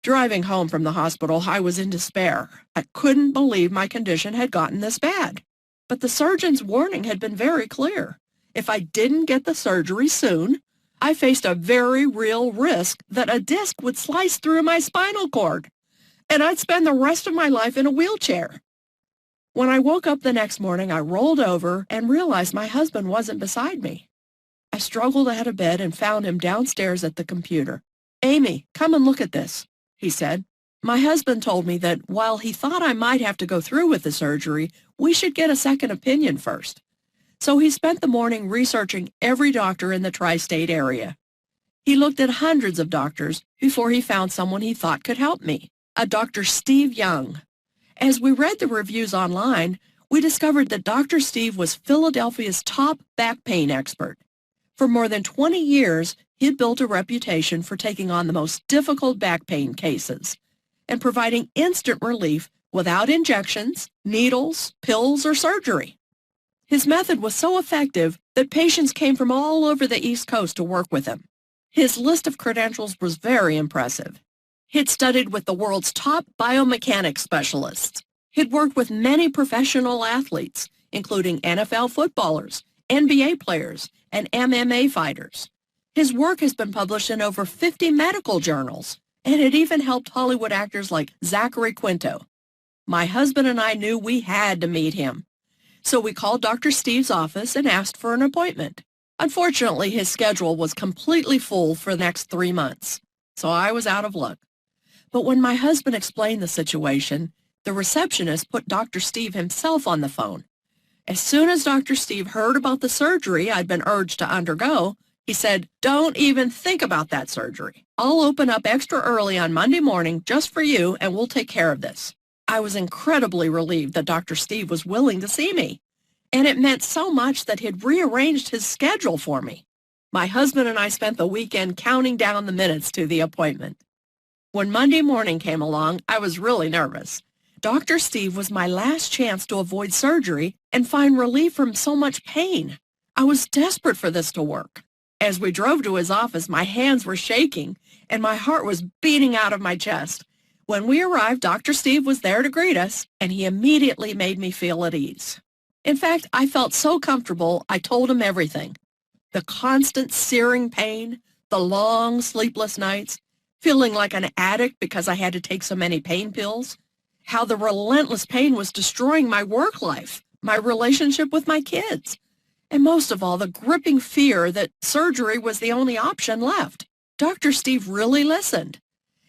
Driving home from the hospital, I was in despair. I couldn't believe my condition had gotten this bad. But the surgeon's warning had been very clear. If I didn't get the surgery soon, I faced a very real risk that a disc would slice through my spinal cord, and I'd spend the rest of my life in a wheelchair. When I woke up the next morning, I rolled over and realized my husband wasn't beside me. I struggled out of bed and found him downstairs at the computer. "Amy, come and look at this," he said. My husband told me that while he thought I might have to go through with the surgery, we should get a second opinion first. So he spent the morning researching every doctor in the tri-state area. He looked at hundreds of doctors before he found someone he thought could help me, a Dr. Steve Young. As we read the reviews online, we discovered that Dr. Steve was Philadelphia's top back pain expert. For more than 20 years, he'd built a reputation for taking on the most difficult back pain cases and providing instant relief without injections, needles, pills, or surgery. His method was so effective that patients came from all over the East Coast to work with him. His list of credentials was very impressive. He'd studied with the world's top biomechanics specialists. He'd worked with many professional athletes, including NFL footballers, NBA players, and MMA fighters. His work has been published in over 50 medical journals, and it even helped Hollywood actors like Zachary Quinto. My husband and I knew we had to meet him. So we called Dr. Steve's office and asked for an appointment. Unfortunately, his schedule was completely full for the next 3 months, so I was out of luck. But when my husband explained the situation, the receptionist put Dr. Steve himself on the phone. As soon as Dr. Steve heard about the surgery I'd been urged to undergo, he said, "Don't even think about that surgery. I'll open up extra early on Monday morning just for you, and we'll take care of this." I was incredibly relieved that Dr. Steve was willing to see me, and it meant so much that he'd rearranged his schedule for me. My husband and I spent the weekend counting down the minutes to the appointment. When Monday morning came along, I was really nervous. Dr. Steve was my last chance to avoid surgery and find relief from so much pain. I was desperate for this to work. As we drove to his office, my hands were shaking and my heart was beating out of my chest. When we arrived, Dr. Steve was there to greet us, and he immediately made me feel at ease. In fact, I felt so comfortable, I told him everything. The constant searing pain, the long sleepless nights, feeling like an addict because I had to take so many pain pills, how the relentless pain was destroying my work life, my relationship with my kids, and most of all, the gripping fear that surgery was the only option left. Dr. Steve really listened,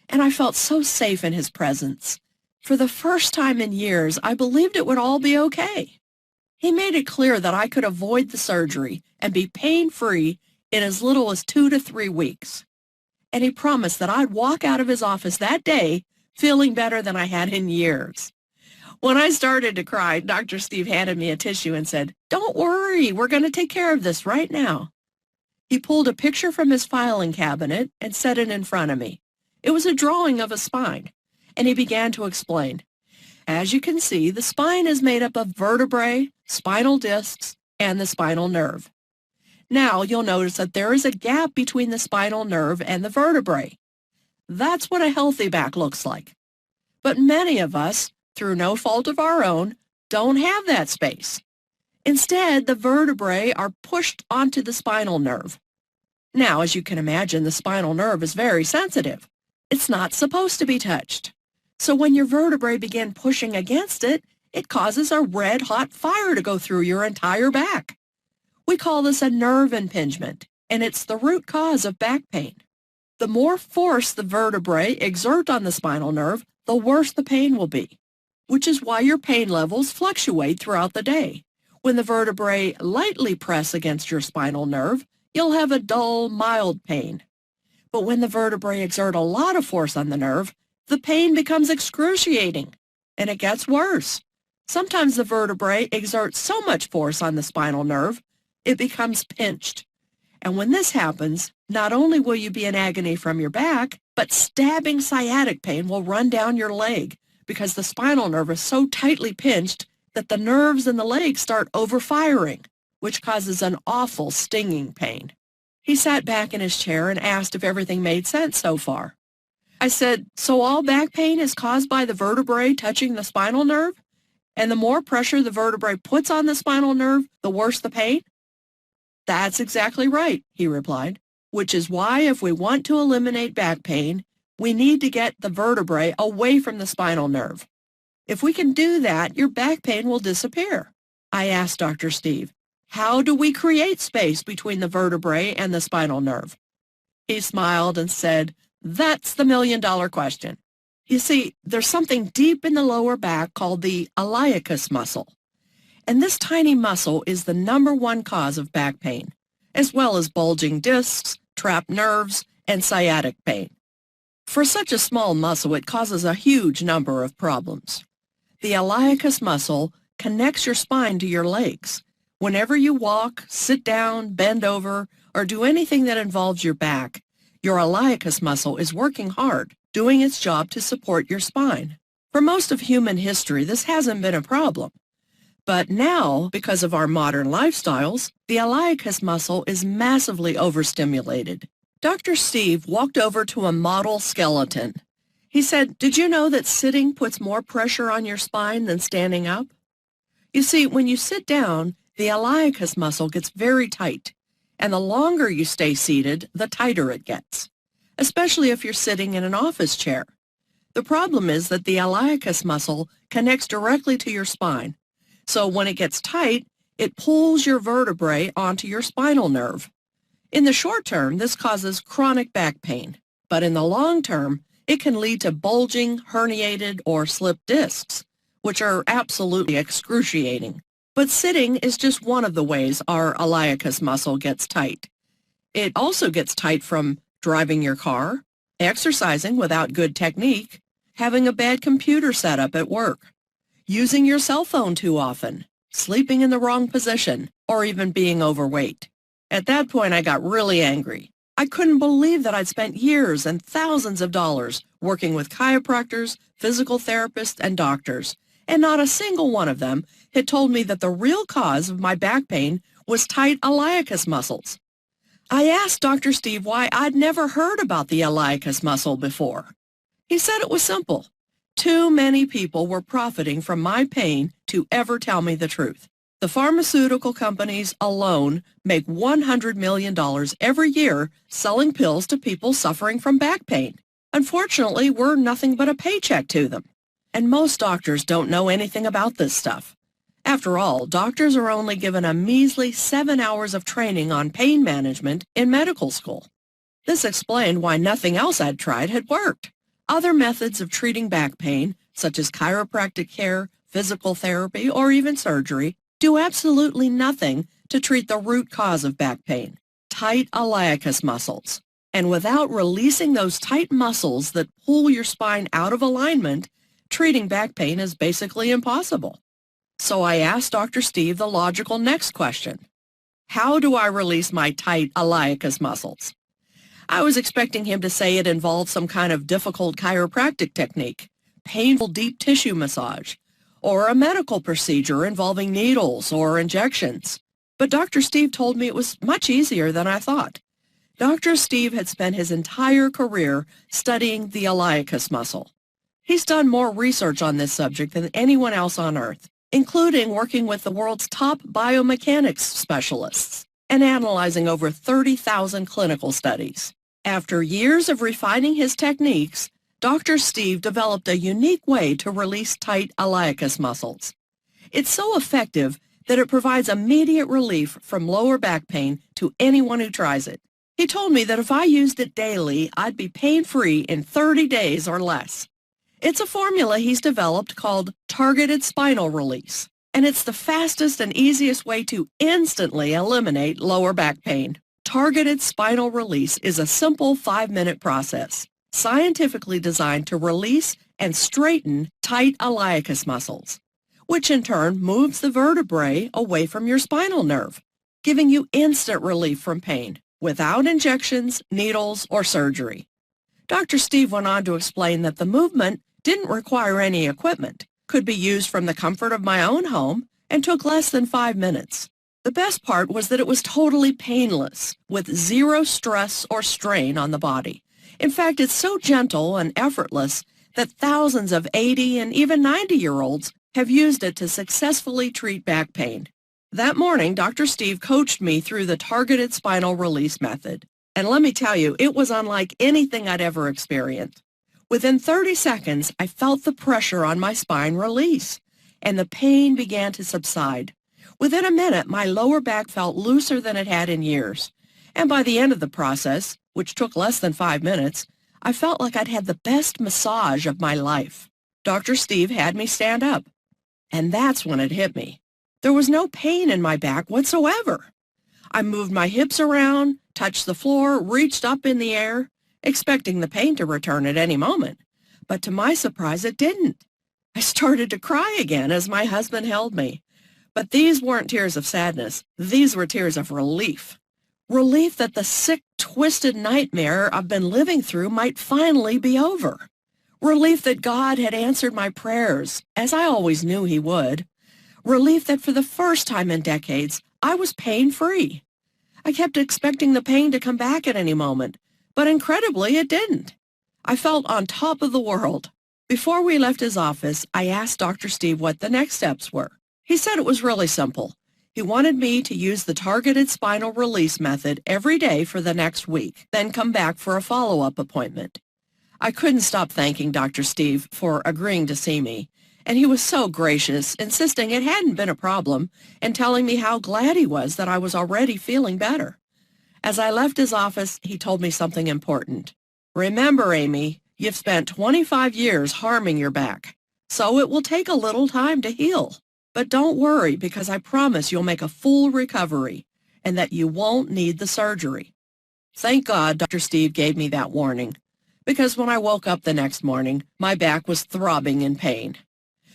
and I felt so safe in his presence. For the first time in years, I believed it would all be okay. He made it clear that I could avoid the surgery and be pain-free in as little as 2 to 3 weeks. And he promised that I'd walk out of his office that day feeling better than I had in years. When I started to cry, Dr. Steve handed me a tissue and said, "Don't worry, we're going to take care of this right now." He pulled a picture from his filing cabinet and set it in front of me. It was a drawing of a spine, and he began to explain. As you can see, the spine is made up of vertebrae, spinal discs, and the spinal nerve. Now you'll notice that there is a gap between the spinal nerve and the vertebrae. That's what a healthy back looks like. But many of us, through no fault of our own, don't have that space. Instead, the vertebrae are pushed onto the spinal nerve. Now, as you can imagine, the spinal nerve is very sensitive. It's not supposed to be touched. So when your vertebrae begin pushing against it, it causes a red-hot fire to go through your entire back. We call this a nerve impingement, and it's the root cause of back pain. The more force the vertebrae exert on the spinal nerve, the worse the pain will be, which is why your pain levels fluctuate throughout the day. When the vertebrae lightly press against your spinal nerve, you'll have a dull, mild pain. But when the vertebrae exert a lot of force on the nerve, the pain becomes excruciating, and it gets worse. Sometimes the vertebrae exert so much force on the spinal nerve, it becomes pinched. And when this happens, not only will you be in agony from your back, but stabbing sciatic pain will run down your leg because the spinal nerve is so tightly pinched that the nerves in the leg start overfiring, which causes an awful stinging pain. He sat back in his chair and asked if everything made sense so far. I said, so all back pain is caused by the vertebrae touching the spinal nerve? And the more pressure the vertebrae puts on the spinal nerve, the worse the pain? That's exactly right, he replied, which is why if we want to eliminate back pain, we need to get the vertebrae away from the spinal nerve. If we can do that, your back pain will disappear. I asked Dr. Steve, how do we create space between the vertebrae and the spinal nerve? He smiled and said, that's the million-dollar question. You see, there's something deep in the lower back called the iliacus muscle. And this tiny muscle is the #1 cause of back pain, as well as bulging discs, trapped nerves, and sciatic pain. For such a small muscle, it causes a huge number of problems. The iliacus muscle connects your spine to your legs. Whenever you walk, sit down, bend over, or do anything that involves your back, your iliacus muscle is working hard, doing its job to support your spine. For most of human history, this hasn't been a problem. But now, because of our modern lifestyles, the iliacus muscle is massively overstimulated. Dr. Steve walked over to a model skeleton. He said, did you know that sitting puts more pressure on your spine than standing up? You see, when you sit down, the iliacus muscle gets very tight, and the longer you stay seated, the tighter it gets, especially if you're sitting in an office chair. The problem is that the iliacus muscle connects directly to your spine. So when it gets tight, it pulls your vertebrae onto your spinal nerve. In the short term, this causes chronic back pain, but in the long term, it can lead to bulging, herniated, or slipped discs, which are absolutely excruciating. But sitting is just one of the ways our iliacus muscle gets tight. It also gets tight from driving your car, exercising without good technique, having a bad computer setup at work, using your cell phone too often, sleeping in the wrong position, or even being overweight. At that point, I got really angry. I couldn't believe that I'd spent years and thousands of dollars working with chiropractors, physical therapists, and doctors, and not a single one of them had told me that the real cause of my back pain was tight iliacus muscles. I asked Dr. Steve why I'd never heard about the iliacus muscle before. He said it was simple. Too many people were profiting from my pain to ever tell me the truth. The pharmaceutical companies alone make $100 million every year selling pills to people suffering from back pain. Unfortunately, we're nothing but a paycheck to them. And most doctors don't know anything about this stuff. After all, doctors are only given a measly 7 hours of training on pain management in medical school. This explained why nothing else I'd tried had worked. Other methods of treating back pain, such as chiropractic care, physical therapy, or even surgery, do absolutely nothing to treat the root cause of back pain, tight iliacus muscles. And without releasing those tight muscles that pull your spine out of alignment, treating back pain is basically impossible. So I asked Dr. Steve the logical next question. How do I release my tight iliacus muscles? I was expecting him to say it involved some kind of difficult chiropractic technique, painful deep tissue massage, or a medical procedure involving needles or injections. But Dr. Steve told me it was much easier than I thought. Dr. Steve had spent his entire career studying the iliacus muscle. He's done more research on this subject than anyone else on Earth, including working with the world's top biomechanics specialists and analyzing over 30,000 clinical studies. After years of refining his techniques, Dr. Steve developed a unique way to release tight iliacus muscles. It's so effective that it provides immediate relief from lower back pain to anyone who tries it. He told me that if I used it daily, I'd be pain-free in 30 days or less. It's a formula he's developed called targeted spinal release, and it's the fastest and easiest way to instantly eliminate lower back pain. Targeted spinal release is a simple 5-minute process, scientifically designed to release and straighten tight iliacus muscles, which in turn moves the vertebrae away from your spinal nerve, giving you instant relief from pain without injections, needles, or surgery. Dr. Steve went on to explain that the movement didn't require any equipment, could be used from the comfort of my own home, and took less than 5 minutes. The best part was that it was totally painless, with zero stress or strain on the body, In fact, it's so gentle and effortless that thousands of 80 and even 90-year-olds have used it to successfully treat back pain. That morning, Dr. Steve coached me through the targeted spinal release method. And let me tell you, it was unlike anything I'd ever experienced. Within 30 seconds, I felt the pressure on my spine release, and the pain began to subside. Within a minute, my lower back felt looser than it had in years. And by the end of the process, which took less than 5 minutes, I felt like I'd had the best massage of my life. Dr. Steve had me stand up, and that's when it hit me. There was no pain in my back whatsoever. I moved my hips around, touched the floor, reached up in the air, expecting the pain to return at any moment. But to my surprise, it didn't. I started to cry again as my husband held me. But these weren't tears of sadness. These were tears of relief. Relief that the sick, twisted nightmare I've been living through might finally be over. Relief that God had answered my prayers, as I always knew He would. Relief that for the first time in decades, I was pain-free. I kept expecting the pain to come back at any moment, but incredibly, it didn't. I felt on top of the world. Before we left his office, I asked Dr. Steve what the next steps were. He said it was really simple. He wanted me to use the targeted spinal release method every day for the next week, then come back for a follow-up appointment. I couldn't stop thanking Dr. Steve for agreeing to see me, and he was so gracious, insisting it hadn't been a problem and telling me how glad he was that I was already feeling better. As I left his office, he told me something important. Remember, Amy, you've spent 25 years harming your back, so it will take a little time to heal. But don't worry, because I promise you'll make a full recovery and that you won't need the surgery. Thank God Dr. Steve gave me that warning, because when I woke up the next morning, my back was throbbing in pain.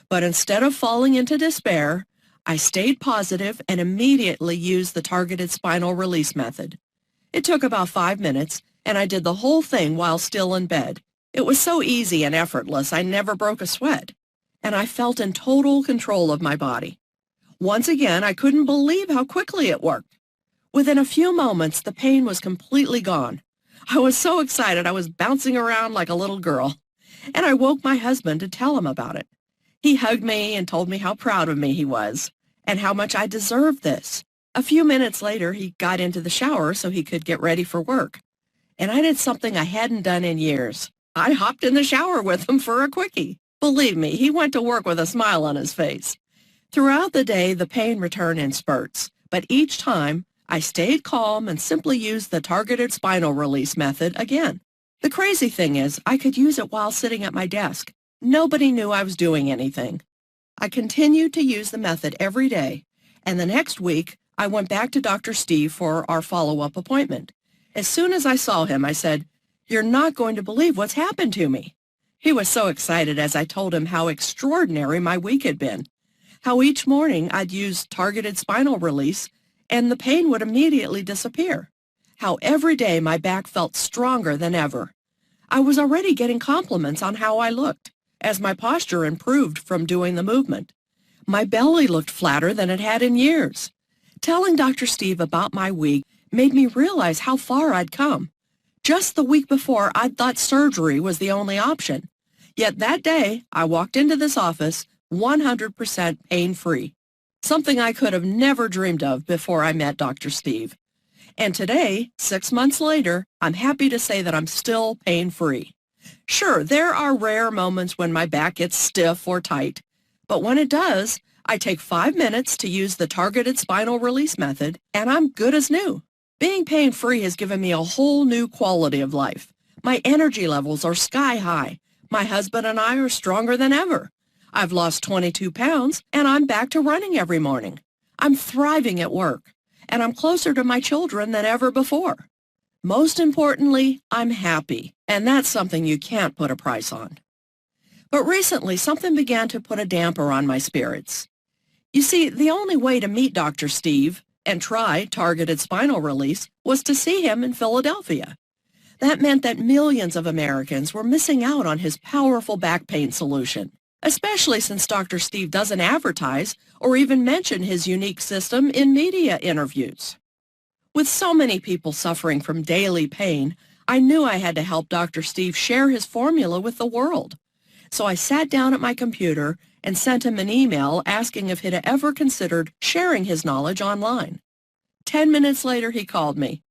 But instead of falling into despair, I stayed positive and immediately used the targeted spinal release method. It took about 5 minutes, and I did the whole thing while still in bed. It was so easy and effortless, I never broke a sweat, and I felt in total control of my body. Once again, I couldn't believe how quickly it worked. Within a few moments, the pain was completely gone. I was so excited I was bouncing around like a little girl, and I woke my husband to tell him about it. He hugged me and told me how proud of me he was and how much I deserved this. A few minutes later, he got into the shower so he could get ready for work, and I did something I hadn't done in years. I hopped in the shower with him for a quickie. Believe me, he went to work with a smile on his face. Throughout the day, the pain returned in spurts, but each time, I stayed calm and simply used the targeted spinal release method again. The crazy thing is, I could use it while sitting at my desk. Nobody knew I was doing anything. I continued to use the method every day, and the next week, I went back to Dr. Steve for our follow-up appointment. As soon as I saw him, I said, "You're not going to believe what's happened to me." He was so excited as I told him how extraordinary my week had been, how each morning I'd use targeted spinal release and the pain would immediately disappear, how every day my back felt stronger than ever. I was already getting compliments on how I looked, as my posture improved from doing the movement. My belly looked flatter than it had in years. Telling Dr. Steve about my week made me realize how far I'd come. Just the week before, I'd thought surgery was the only option. Yet that day, I walked into this office 100% pain-free, something I could have never dreamed of before I met Dr. Steve. And today, 6 months later, I'm happy to say that I'm still pain-free. Sure, there are rare moments when my back gets stiff or tight, but when it does, I take 5 minutes to use the targeted spinal release method, and I'm good as new. Being pain-free has given me a whole new quality of life. My energy levels are sky high. My husband and I are stronger than ever. I've lost 22 pounds, and I'm back to running every morning. I'm thriving at work, and I'm closer to my children than ever before. Most importantly, I'm happy, and that's something you can't put a price on. But recently, something began to put a damper on my spirits. You see, the only way to meet Dr. Steve and try targeted spinal release was to see him in Philadelphia. That meant that millions of Americans were missing out on his powerful back pain solution, especially since Dr. Steve doesn't advertise or even mention his unique system in media interviews. With so many people suffering from daily pain, I knew I had to help Dr. Steve share his formula with the world. So I sat down at my computer and sent him an email asking if he'd ever considered sharing his knowledge online. 10 minutes later, he called me.